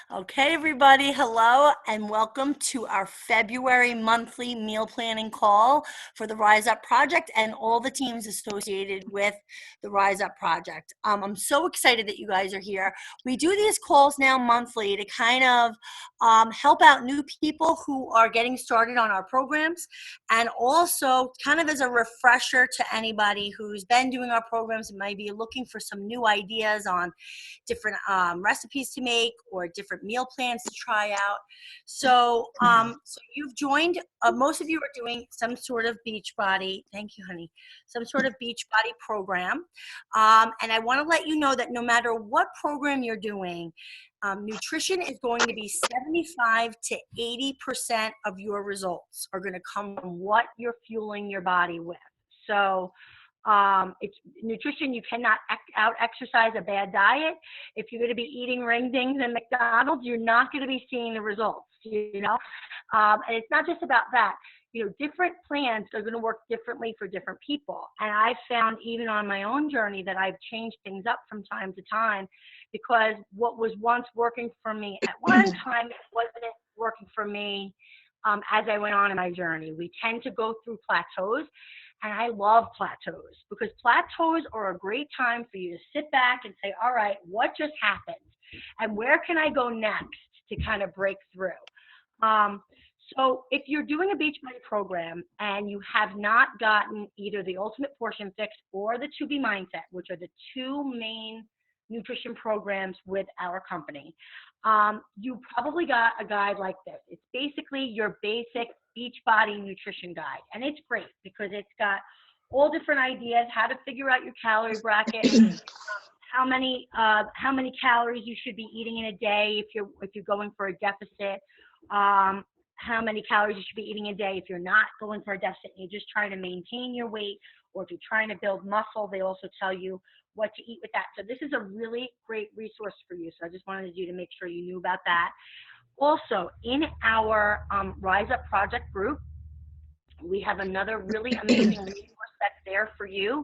Okay, everybody, hello and welcome to our February monthly meal planning call for the Rise Up Project and all the teams associated with the Rise Up Project. I'm so excited that you guys are here. We do these calls now monthly to kind of help out new people who are getting started on our programs, and also kind of as a refresher to anybody who's been doing our programs and might be looking for some new ideas on different recipes to make or different meal plans to try out. So you've joined, most of you are doing some sort of Beachbody, thank you, honey, some sort of Beachbody program. And I want to let you know that no matter what program you're doing, nutrition is going to be 75 to 80% of your results are going to come from what you're fueling your body with. So it's nutrition. You cannot out exercise a bad diet. If you're going to be eating ring dings and McDonald's, you're not going to be seeing the results, and it's not just about that. Different plans are going to work differently for different people. And I've found even on my own journey that I've changed things up from time to time, because what was once working for me at one time wasn't working for me as I went on in my journey. We tend to go through plateaus. And I love plateaus, because plateaus are a great time for you to sit back and say, all right, what just happened? And where can I go next to kind of break through? So if you're doing a Beachbody program and you have not gotten either the Ultimate Portion Fix or the 2B Mindset, which are the two main nutrition programs with our company, you probably got a guide like this. It's basically your basic Beachbody nutrition guide. And it's great because it's got all different ideas, how to figure out your calorie bracket, how many calories you should be eating in a day if you're going for a deficit, how many calories you should be eating a day if you're not going for a deficit and you're just trying to maintain your weight, or if you're trying to build muscle. They also tell you what to eat with that. So this is a really great resource for you. So I just wanted you to make sure you knew about that. Also, in our Rise Up Project group, we have another really amazing resource that's there for you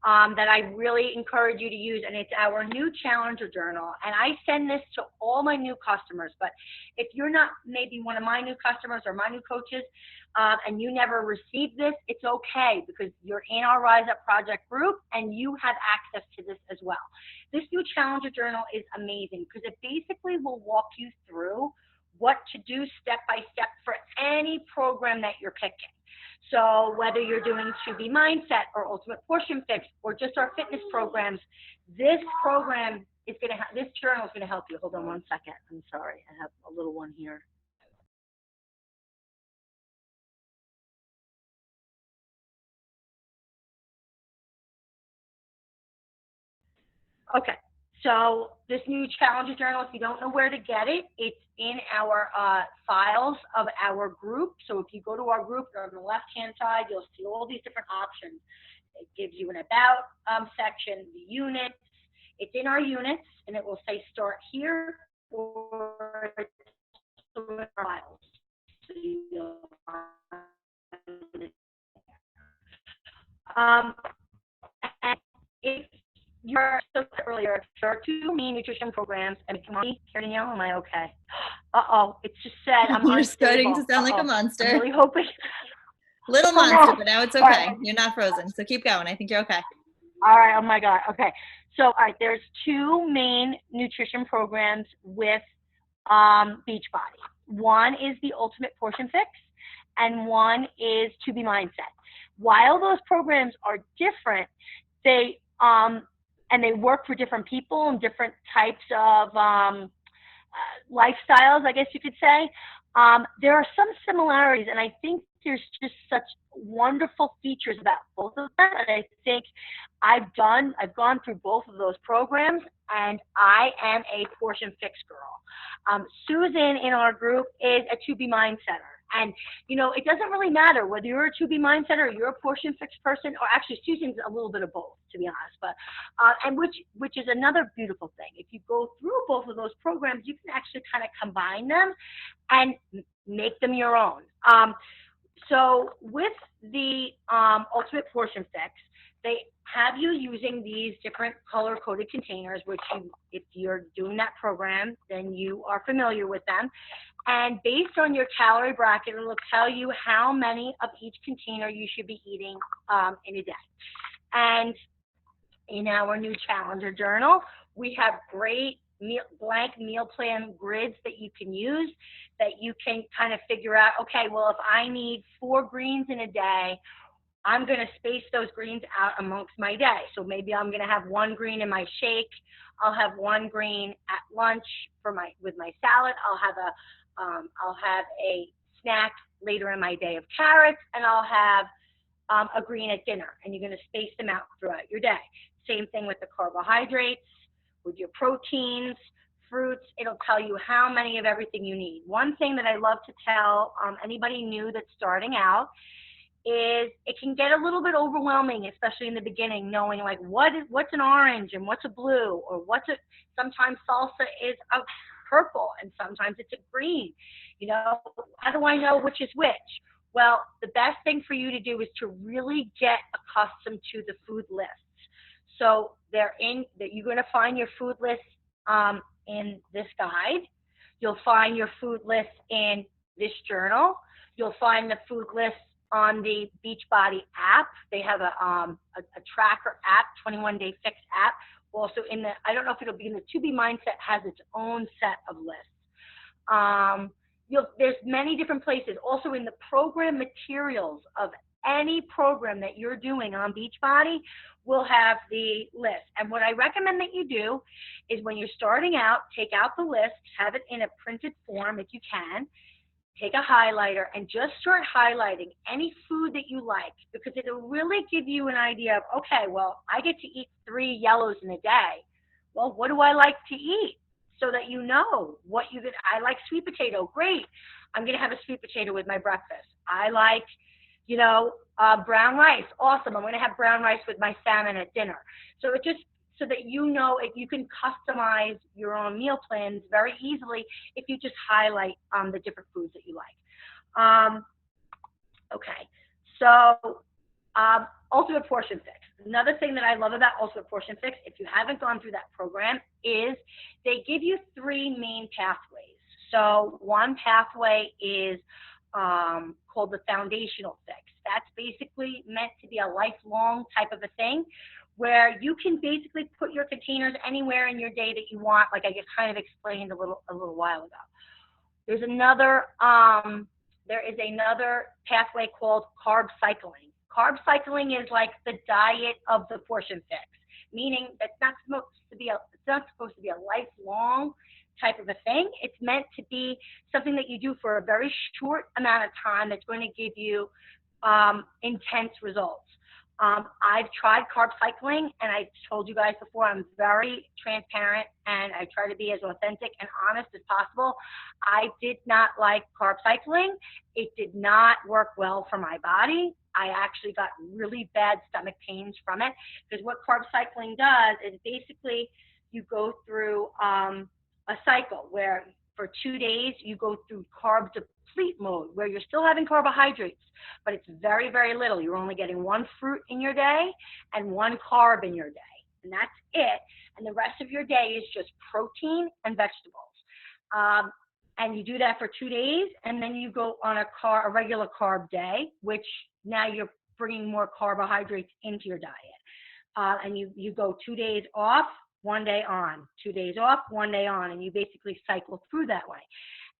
that I really encourage you to use, and it's our new Challenger Journal. And I send this to all my new customers, but if you're not maybe one of my new customers or my new coaches, and you never received this, it's okay, because you're in our Rise Up Project group and you have access to this as well. This new Challenger Journal is amazing because it basically will walk you through what to do step by step for any program that you're picking. So whether you're doing 2B Mindset or Ultimate Portion Fix or just our fitness programs, this program is going to this journal is going to help you. Hold on one second. I'm sorry. I have a little one here. Okay. So this new Challenger Journal, if you don't know where to get it, it's in our files of our group. So if you go to our group, on the left-hand side, you'll see all these different options. It gives you an About section, the units. It's in our units, and it will say Start Here or Files. So you'll find it. And if you're so earlier, there are two main nutrition programs. And can I hear Danielle? Am I okay? It's just said I'm You're starting to sound like a monster. I'm really hoping. Little monster, but now it's okay. Right. You're not frozen, so keep going. I think you're okay. All right. Oh my God. Okay. So, all right, there's two main nutrition programs with Beachbody. One is the Ultimate Portion Fix, and one is 2B Mindset. While those programs are different, they work for different people and different types of lifestyles, I guess you could say. There are some similarities, and I think there's just such wonderful features about both of them. And I think I've gone through both of those programs, and I am a Portion Fix girl. Susan in our group is a 2B Mindsetter. And, it doesn't really matter whether you're a 2B Mindsetter or you're a Portion Fix person, or actually Susan's a little bit of both, to be honest. But and which is another beautiful thing. If you go through both of those programs, you can actually kind of combine them and make them your own. So with the Ultimate Portion Fix, they have you using these different color-coded containers, which if you're doing that program, then you are familiar with them. And based on your calorie bracket, it will tell you how many of each container you should be eating in a day. And in our new Challenger Journal, we have great blank meal plan grids that you can use, that you can kind of figure out, okay, well, if I need 4 greens in a day, I'm going to space those greens out amongst my day. So maybe I'm going to have 1 green in my shake. I'll have 1 green at lunch with my salad. I'll have a snack later in my day of carrots, and I'll have a green at dinner. And you're going to space them out throughout your day. Same thing with the carbohydrates, with your proteins, fruits. It'll tell you how many of everything you need. One thing that I love to tell anybody new that's starting out is it can get a little bit overwhelming, especially in the beginning, knowing like what's an orange and what's a blue, or sometimes salsa is a purple and sometimes it's a green. You know, how do I know which is which? Well, the best thing for you to do is to really get accustomed to the food lists. So you're going to find your food lists in this guide. You'll find your food lists in this journal. You'll find the food lists on the Beachbody app. They have a tracker app, 21-day fix app. Also I don't know if it'll be in the To Be Mindset, has its own set of lists. There's many different places. Also in the program materials of any program that you're doing on Beachbody, will have the list. And what I recommend that you do is when you're starting out, take out the list, have it in a printed form if you can, take a highlighter and just start highlighting any food that you like, because it'll really give you an idea of, okay, well, I get to eat 3 yellows in a day. Well, what do I like to eat? So that you know what I like sweet potato. Great. I'm going to have a sweet potato with my breakfast. I like, brown rice. Awesome. I'm going to have brown rice with my salmon at dinner. So so that you know, if you can customize your own meal plans very easily if you just highlight the different foods that you like. Okay. So Ultimate Portion Fix. Another thing that I love about Ultimate Portion Fix, if you haven't gone through that program, is they give you 3 main pathways. So one pathway is called the Foundational Fix. That's basically meant to be a lifelong type of a thing, where you can basically put your containers anywhere in your day that you want, like I just kind of explained a little while ago. There is another pathway called carb cycling. Carb cycling is like the diet of the Portion Fix, meaning that's not supposed to be a lifelong type of a thing. It's meant to be something that you do for a very short amount of time that's going to give you intense results. I've tried carb cycling, and I told you guys before, I'm very transparent and I try to be as authentic and honest as possible. I did not like carb cycling. It did not work well for my body. I actually got really bad stomach pains from it, because what carb cycling does is basically you go through a cycle where for 2 days you go through carb deplete mode, where you're still having carbohydrates, but it's very, very little. You're only getting 1 fruit in your day and 1 carb in your day, and that's it. And the rest of your day is just protein and vegetables. And you do that for 2 days, and then you go on a regular carb day, which now you're bringing more carbohydrates into your diet. And you go 2 days off, 1 day on, 2 days off, 1 day on, and you basically cycle through that way.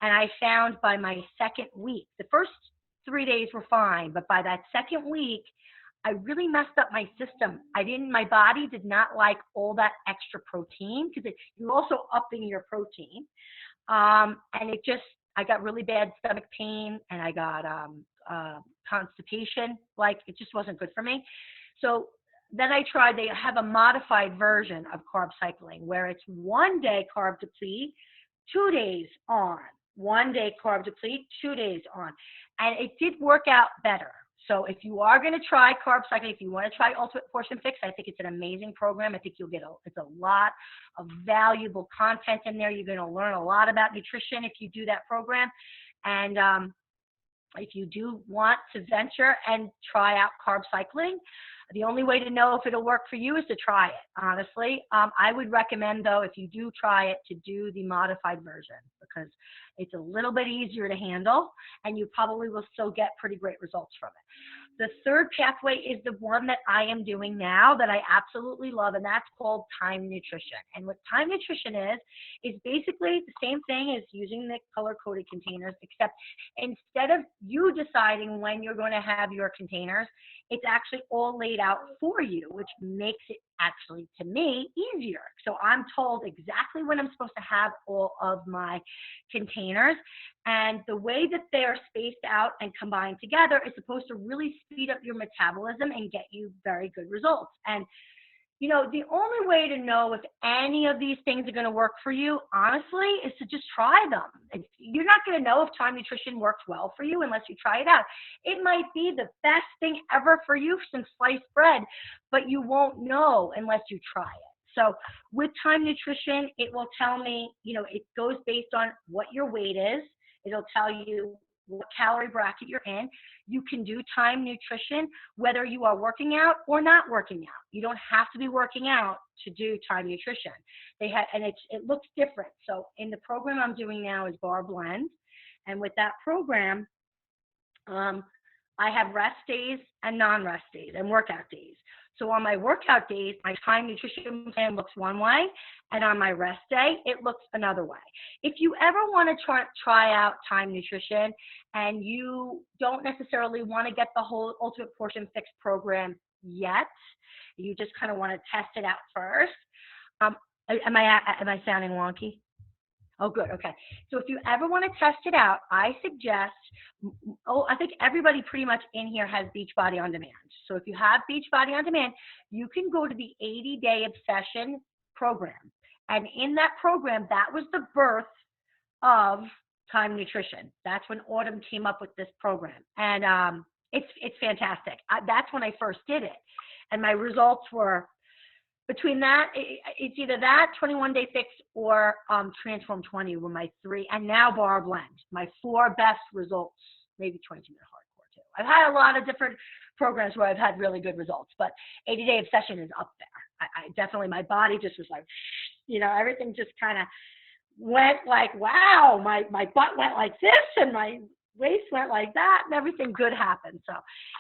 And I found by my 2nd week, the first 3 days were fine, but by that 2nd week, I really messed up my system. My body did not like all that extra protein, because you're also upping your protein. And I got really bad stomach pain, and I got constipation. Like, it just wasn't good for me. So then they have a modified version of carb cycling, where it's 1 day carb deplete, 2 days on, 1 day carb deplete, 2 days on. And it did work out better. So if you are going to try carb cycling, if you want to try Ultimate Portion Fix, I think it's an amazing program. I think you'll get it's a lot of valuable content in there. You're going to learn a lot about nutrition if you do that program. And if you do want to venture and try out carb cycling, The only way to know if it'll work for you is to try it, honestly. I would recommend, though, if you do try it, to do the modified version because it's a little bit easier to handle and you probably will still get pretty great results from it. The third pathway is the one that I am doing now that I absolutely love, and that's called Time Nutrition. And what Time Nutrition is basically the same thing as using the color-coded containers, except instead of you deciding when you're going to have your containers, it's actually all laid out for you, which makes it actually, to me, easier. So I'm told exactly when I'm supposed to have all of my containers. And the way that they're spaced out and combined together is supposed to really speed up your metabolism and get you very good results. And, you know, the only way to know if any of these things are going to work for you, honestly, is to just try them. You're not going to know if Time Nutrition works well for you unless you try it out. It might be the best thing ever for you since sliced bread, but you won't know unless you try it. So with Time Nutrition, it will tell me, you know, it goes based on what your weight is. It'll tell you what calorie bracket you're in. You can do Time Nutrition whether you are working out or not working out. You don't have to be working out to do Time Nutrition. And it looks different. So in the program I'm doing now is Bar Blend. And with that program, I have rest days and non-rest days and workout days. So on my workout days, my Time Nutrition plan looks one way, and on my rest day, it looks another way. If you ever want to try out Time Nutrition and you don't necessarily want to get the whole Ultimate Portion Fix program yet, you just kind of want to test it out first. Am I sounding wonky? Oh, good. Okay. So if you ever want to test it out, I suggest, I think everybody pretty much in here has Beachbody On Demand. So if you have Beachbody On Demand, you can go to the 80-day obsession program. And in that program, that was the birth of Time Nutrition. That's when Autumn came up with this program. And it's fantastic. That's when I first did it. And my results were, between that, it's either that 21-day fix or Transform 20 were my three, and now Bar Blend, my four best results, maybe 22-minute hardcore too. I've had a lot of different programs where I've had really good results, but 80-day obsession is up there. I definitely, my body just was like, you know, everything just kind of went like, wow, my butt went like this and my waist went like that and everything good happened. So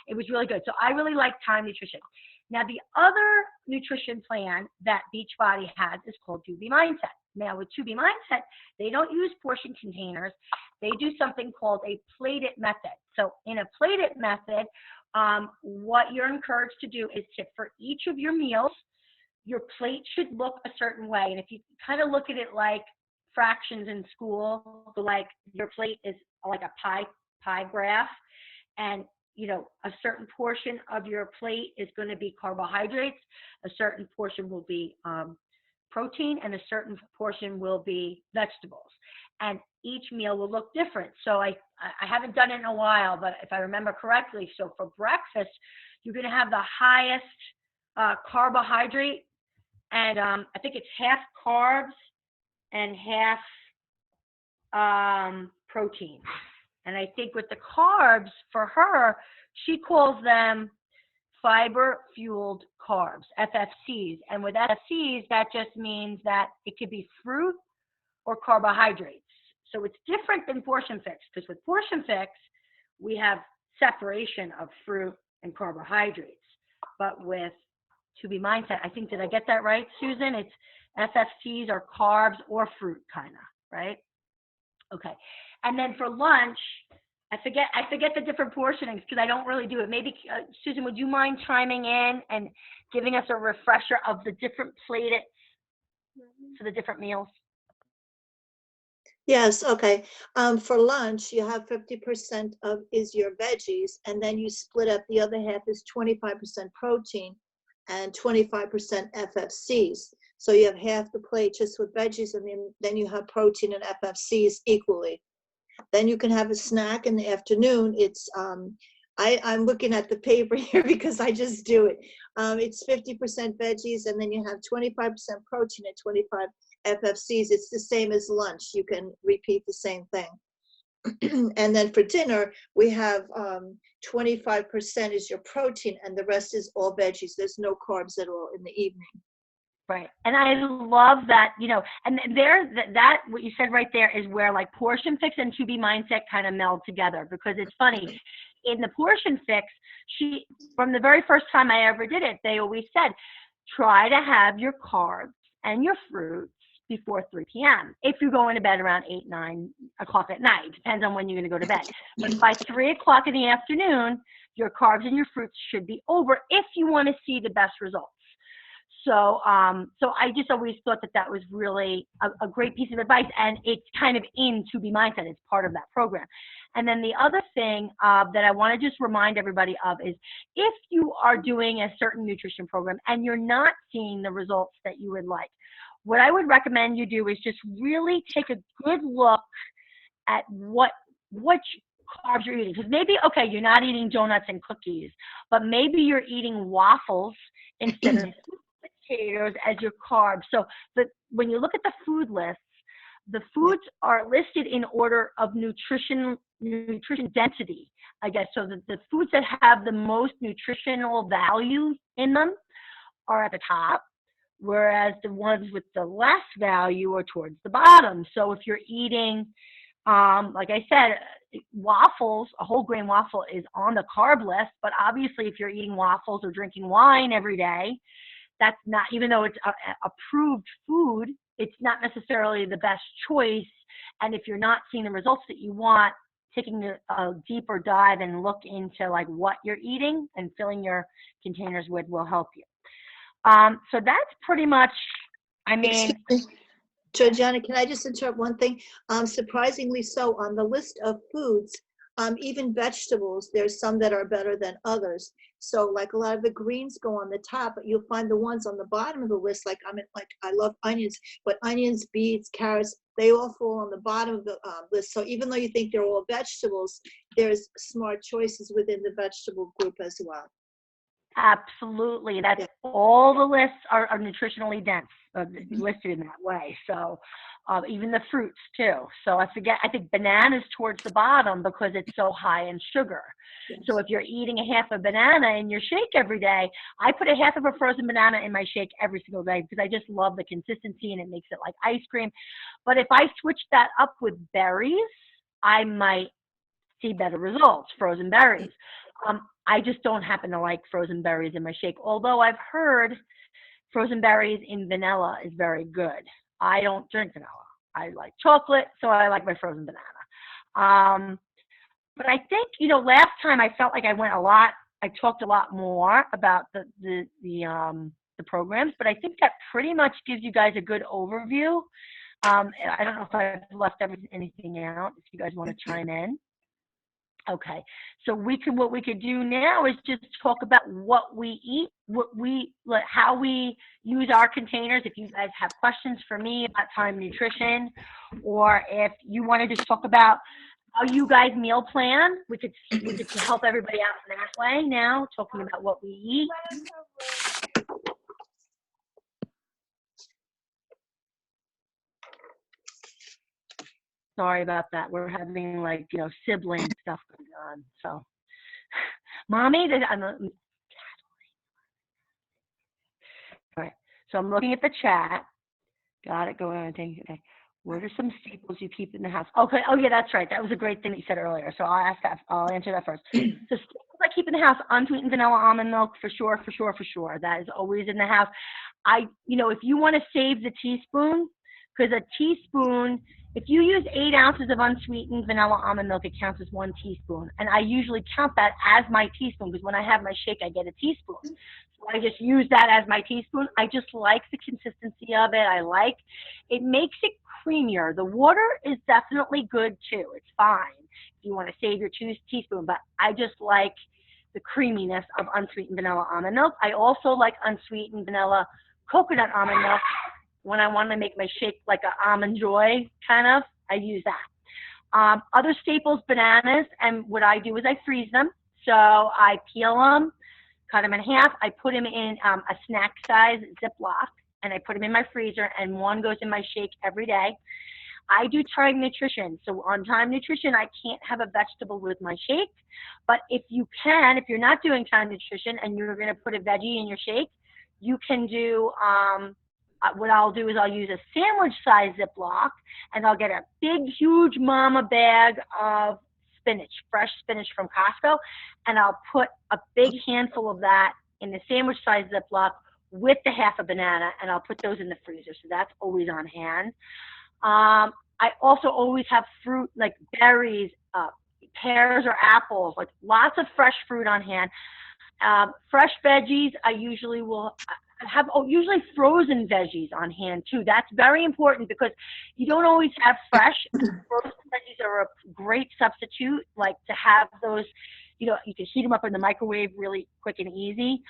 it was really good. So I really like Time Nutrition. Now, the other nutrition plan that Beachbody has is called 2B Mindset. Now, with 2B Mindset, they don't use portion containers. They do something called a plate it method. So in a plate it method, what you're encouraged to do is to, for each of your meals, your plate should look a certain way. And if you kind of look at it like fractions in school, so like your plate is like a pie graph, and you know, a certain portion of your plate is going to be carbohydrates, a certain portion will be protein, and a certain portion will be vegetables. And each meal will look different. So I haven't done it in a while, but if I remember correctly, so for breakfast, you're going to have the highest carbohydrate, and I think it's half carbs and half protein. And I think with the carbs, for her, she calls them fiber-fueled carbs, FFCs. And with FFCs, that just means that it could be fruit or carbohydrates. So it's different than Portion Fix, because with Portion Fix, we have separation of fruit and carbohydrates. But with 2B Mindset, I think, did I get that right, Susan? It's FFCs or carbs or fruit, kind of, right? Okay. And then for lunch, I forget the different portionings because I don't really do it. Maybe, Susan, would you mind chiming in and giving us a refresher of the different plates for the different meals? Yes, okay. For lunch, you have 50% of is your veggies, and then you split up the other half is 25% protein and 25% FFCs. So you have half the plate just with veggies, and then you have protein and FFCs equally. Then you can have a snack in the afternoon. It's I'm looking at the paper here because I just do it. It's 50% veggies, and then you have 25% protein and 25 FFCs. It's the same as lunch. You can repeat the same thing. And then for dinner, we have 25% is your protein and the rest is all veggies. There's no carbs at all in the evening. Right. And I love that, you know, and there, that what you said right there is where like portion fix and to be mindset kind of meld together, because it's funny. In the portion fix, from the very first time I ever did it, they always said, try to have your carbs and your fruits before 3 p.m. if you're going to bed around 8, 9 o'clock at night. Depends on when you're going to go to bed. But by 3 o'clock in the afternoon, your carbs and your fruits should be over if you want to see the best results. So, so I just always thought that was really a great piece of advice, and it's kind of in To Be Mindset. It's part of that program. And then the other thing that I want to just remind everybody of is if you are doing a certain nutrition program and you're not seeing the results that you would like, what I would recommend you do is just really take a good look at what carbs you're eating. Because maybe, okay, you're not eating donuts and cookies, but maybe you're eating waffles instead of potatoes as your carbs. So when you look at the food lists, the foods are listed in order of nutrition density, I guess. So the foods that have the most nutritional value in them are at the top, whereas the ones with the less value are towards the bottom. So if you're eating, like I said, waffles, a whole grain waffle is on the carb list, but obviously if you're eating waffles or drinking wine every day, that's not, even though it's approved food, it's not necessarily the best choice. And if you're not seeing the results that you want, taking a deeper dive and look into like what you're eating and filling your containers with will help you. So that's pretty much, I mean. Georgiana, can I just interrupt one thing? Surprisingly so, on the list of foods, even vegetables, there's some that are better than others. So like a lot of the greens go on the top, but you'll find the ones on the bottom of the list, like I love onions, but onions, beets, carrots, they all fall on the bottom of the list. So even though you think they're all vegetables, there's smart choices within the vegetable group as well. Absolutely. That's all the lists are nutritionally dense, listed in that way. So even the fruits too. So I think bananas towards the bottom because it's so high in sugar. Yes. So if you're eating a half a banana in your shake every day, I put a half of a frozen banana in my shake every single day because I just love the consistency and it makes it like ice cream. But if I switch that up with berries, I might see better results, frozen berries. I just don't happen to like frozen berries in my shake, although I've heard frozen berries in vanilla is very good. I don't drink vanilla. I like chocolate, so I like my frozen banana. But I think, you know, last time I felt like I talked a lot more about the programs, but I think that pretty much gives you guys a good overview. I don't know if I've left anything out, if you guys want to chime in. Okay, so what we could do now is just talk about what we eat, how we use our containers. If you guys have questions for me about Time Nutrition, or if you want to just talk about how you guys meal plan, we could help everybody out in that way now, talking about what we eat. Sorry about that. We're having like, you know, sibling stuff going on. So, Mommy, all right. So I'm looking at the chat. Got it. Go on. Okay. What are some staples you keep in the house? Okay. Oh yeah, that's right. That was a great thing that you said earlier. So I'll answer that first. So staples I keep in the house: unsweetened vanilla almond milk for sure. That is always in the house. If you want to save the teaspoon, because a teaspoon, if you use 8 ounces of unsweetened vanilla almond milk, it counts as 1 teaspoon. And I usually count that as my teaspoon because when I have my shake, I get a teaspoon. So I just use that as my teaspoon. I just like the consistency of it. It makes it creamier. The water is definitely good too. It's fine if you want to save your teaspoon, but I just like the creaminess of unsweetened vanilla almond milk. I also like unsweetened vanilla coconut almond milk. When I want to make my shake like an almond joy kind of, I use that. Other staples, bananas, and what I do is I freeze them. So I peel them, cut them in half. I put them in a snack size Ziploc, and I put them in my freezer, and one goes in my shake every day. I do Time Nutrition. So on Time Nutrition, I can't have a vegetable with my shake. But if you can, if you're not doing Time Nutrition and you're going to put a veggie in your shake, you can do, what I'll do is I'll use a sandwich size Ziploc, and I'll get a big, huge mama bag of spinach, fresh spinach from Costco, and I'll put a big handful of that in the sandwich size Ziploc with the half a banana, and I'll put those in the freezer. So that's always on hand. I also always have fruit like berries, pears or apples, like lots of fresh fruit on hand. Fresh veggies, I usually will have usually frozen veggies on hand too. That's very important because you don't always have fresh. Frozen veggies are a great substitute, like to have those, you know, you can heat them up in the microwave really quick and easy.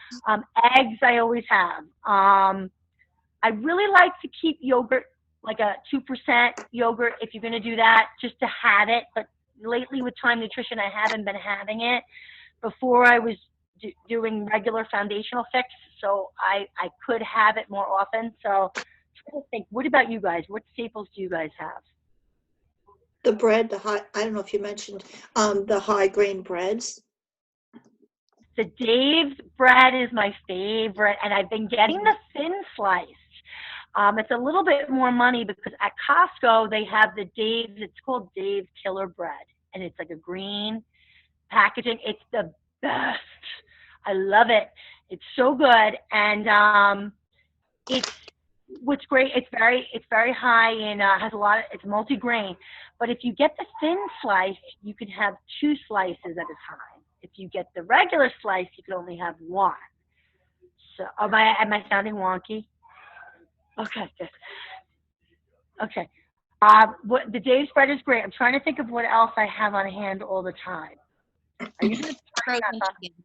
Eggs I always have. I really like to keep yogurt, like a 2% yogurt if you're going to do that, just to have it. But lately with Time Nutrition, I haven't been having it. Before I was doing regular foundational fix, so I could have it more often. So I'm trying to think, what about you guys? What staples do you guys have? The bread, I don't know if you mentioned, the high grain breads. The Dave's bread is my favorite, and I've been getting the thin slice. It's a little bit more money because at Costco they have the Dave's, it's called Dave's Killer Bread, and it's like a green packaging. It's the best. I love it. It's so good, and it's what's great. It's very high in has a lot of, it's multi-grain. But if you get the thin slice, you can have 2 slices at a time. If you get the regular slice, you can only have 1. So am I sounding wonky? Okay, good. Okay. The Dave's bread is great. I'm trying to think of what else I have on hand all the time. Are you gonna Frozen chicken.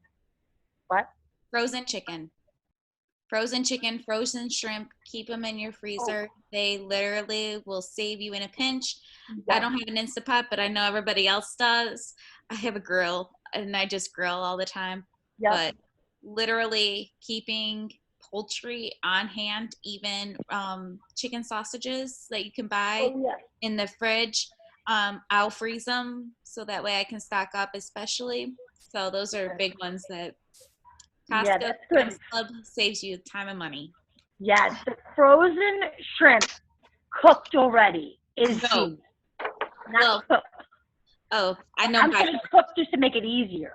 What? Frozen chicken. Frozen chicken, frozen shrimp, keep them in your freezer. They literally will save you in a pinch. I don't have an Instapot, but I know everybody else does. I have a grill, and I just grill all the time. Yep. But literally keeping poultry on hand, even chicken sausages that you can buy in the fridge, I'll freeze them so that way I can stock up especially. So those are big ones that Costco Club saves you time and money. Yes, the frozen shrimp cooked already is No. not cooked. Oh, I know. I'm saying cooked just to make it easier.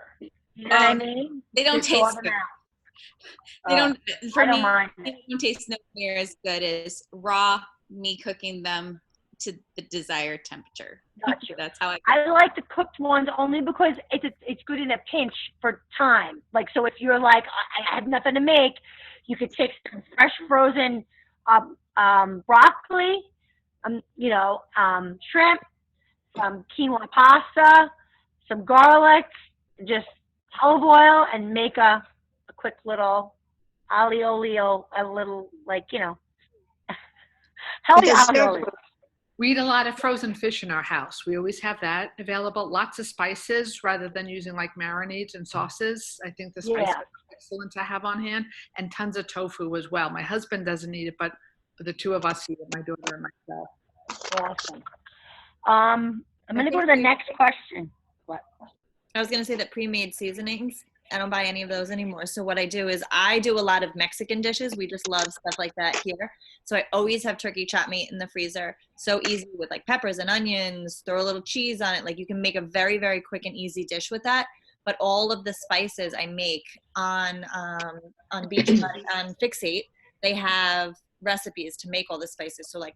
You know what I mean? They don't Just taste thaw them good. out. They don't. For I don't me, mind they it. don't taste nowhere near as good as raw me cooking them to the desired temperature. Gotcha. That's how I like the cooked ones only because it's good in a pinch for time. Like, so if you're like, I have nothing to make, you could take some fresh frozen broccoli, shrimp, some quinoa pasta, some garlic, just olive oil, and make a quick little aglio olio, a little, healthy aglio olio. We eat a lot of frozen fish in our house. We always have that available. Lots of spices rather than using like marinades and sauces. I think the spices are excellent to have on hand, and tons of tofu as well. My husband doesn't eat it, but the 2 of us eat it, my daughter and myself. Awesome. I'm going to go to the next question. What? I was going to say that pre-made seasonings, I don't buy any of those anymore. So what I do is I do a lot of Mexican dishes. We just love stuff like that here. So I always have turkey chop meat in the freezer. So easy with like peppers and onions, throw a little cheese on it. Like you can make a very, very quick and easy dish with that. But all of the spices I make on Beachbody, on Fixate, they have recipes to make all the spices. So like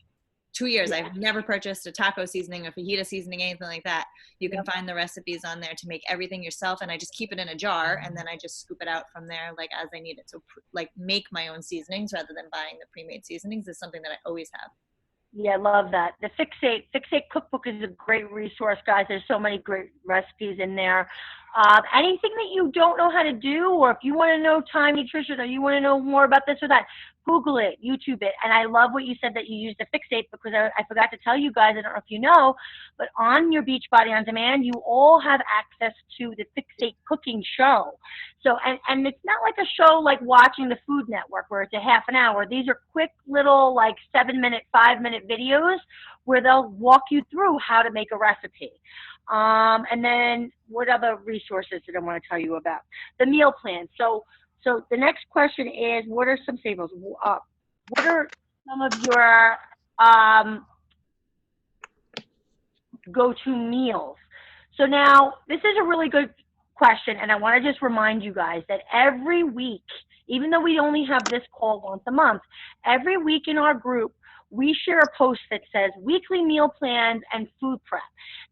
2 years, I've never purchased a taco seasoning or fajita seasoning, anything like that. You can find the recipes on there to make everything yourself, and I just keep it in a jar, and then I just scoop it out from there like as I need it. So like make my own seasonings rather than buying the pre-made seasonings is something that I always have. Yeah, love that. The Fixate cookbook is a great resource, guys. There's so many great recipes in there. Anything that you don't know how to do, or if you want to know Time Nutrition, or you want to know more about this or that, Google it, YouTube it. And I love what you said that you use the Fixate, because I forgot to tell you guys, I don't know if you know, but on your Beachbody On Demand, you all have access to the Fixate cooking show. So, and it's not like a show like watching the Food Network where it's a half an hour. These are quick little like 7-minute, 5-minute videos where they'll walk you through how to make a recipe. And then what other resources did I want to tell you about? The meal plan. So the next question is, what are some staples? What are some of your go-to meals? So now, this is a really good question, and I want to just remind you guys that every week, even though we only have this call once a month, every week in our group, we share a post that says weekly meal plans and food prep.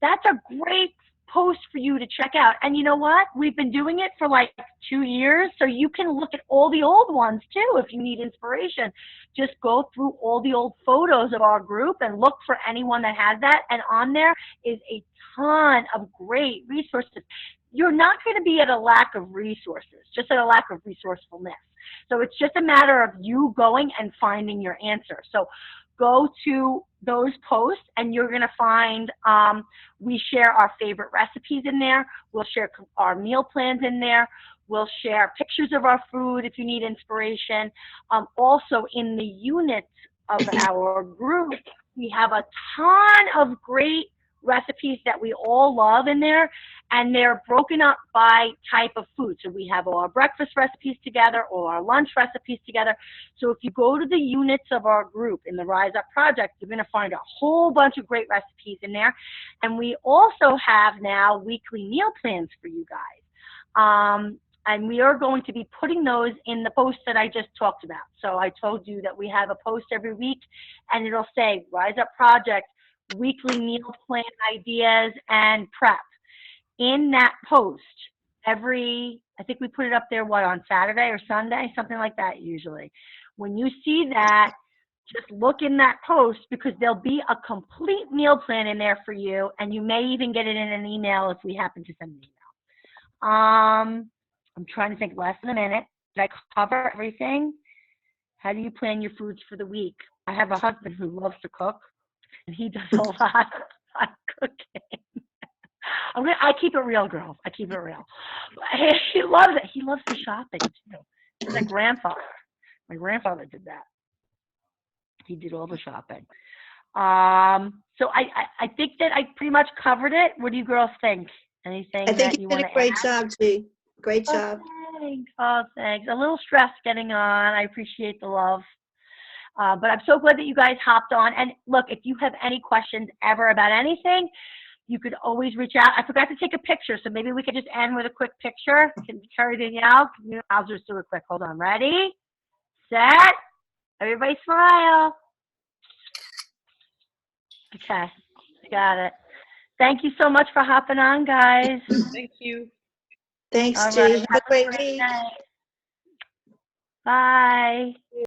That's a great post for you to check out. And you know what? We've been doing it for like 2 years, so you can look at all the old ones too if you need inspiration. Just go through all the old photos of our group and look for anyone that has that. And on there is a ton of great resources. You're not going to be at a lack of resources, just at a lack of resourcefulness. So it's just a matter of you going and finding your answer. So go to those posts and you're going to find, we share our favorite recipes in there. We'll share our meal plans in there. We'll share pictures of our food if you need inspiration. Also in the units of our group, we have a ton of great recipes that we all love in there, and they're broken up by type of food. So we have all our breakfast recipes together, all our lunch recipes together. So if you go to the units of our group in the Rise Up Project, you're going to find a whole bunch of great recipes in there. And we also have now weekly meal plans for you guys. And we are going to be putting those in the post that I just talked about. So I told you that we have a post every week, and it'll say Rise Up Project, weekly meal plan ideas and prep. In that post, I think we put it up there, on Saturday or Sunday, something like that usually. When you see that, just look in that post because there'll be a complete meal plan in there for you, and you may even get it in an email if we happen to send an email. I'm trying to think, less than a minute. Did I cover everything? How do you plan your foods for the week? I have a husband who loves to cook, and he does a lot of cooking. I keep it real, girls. I keep it real. He loves it. He loves the shopping, too. He's my grandfather. My grandfather did that. He did all the shopping. So I think that I pretty much covered it. What do you girls think? Anything I think that you you did want a great to add? job, G. Great job. Thanks. Oh, thanks. A little stress getting on. I appreciate the love. But I'm so glad that you guys hopped on. And look, if you have any questions ever about anything, you could always reach out. I forgot to take a picture, so maybe we could just end with a quick picture. Can Carrie Danielle? I'll just do it quick. Hold on. Ready? Set. Everybody smile. Okay. I got it. Thank you so much for hopping on, guys. Thank you. Thanks, All G. right. Have a great week. Night. Bye.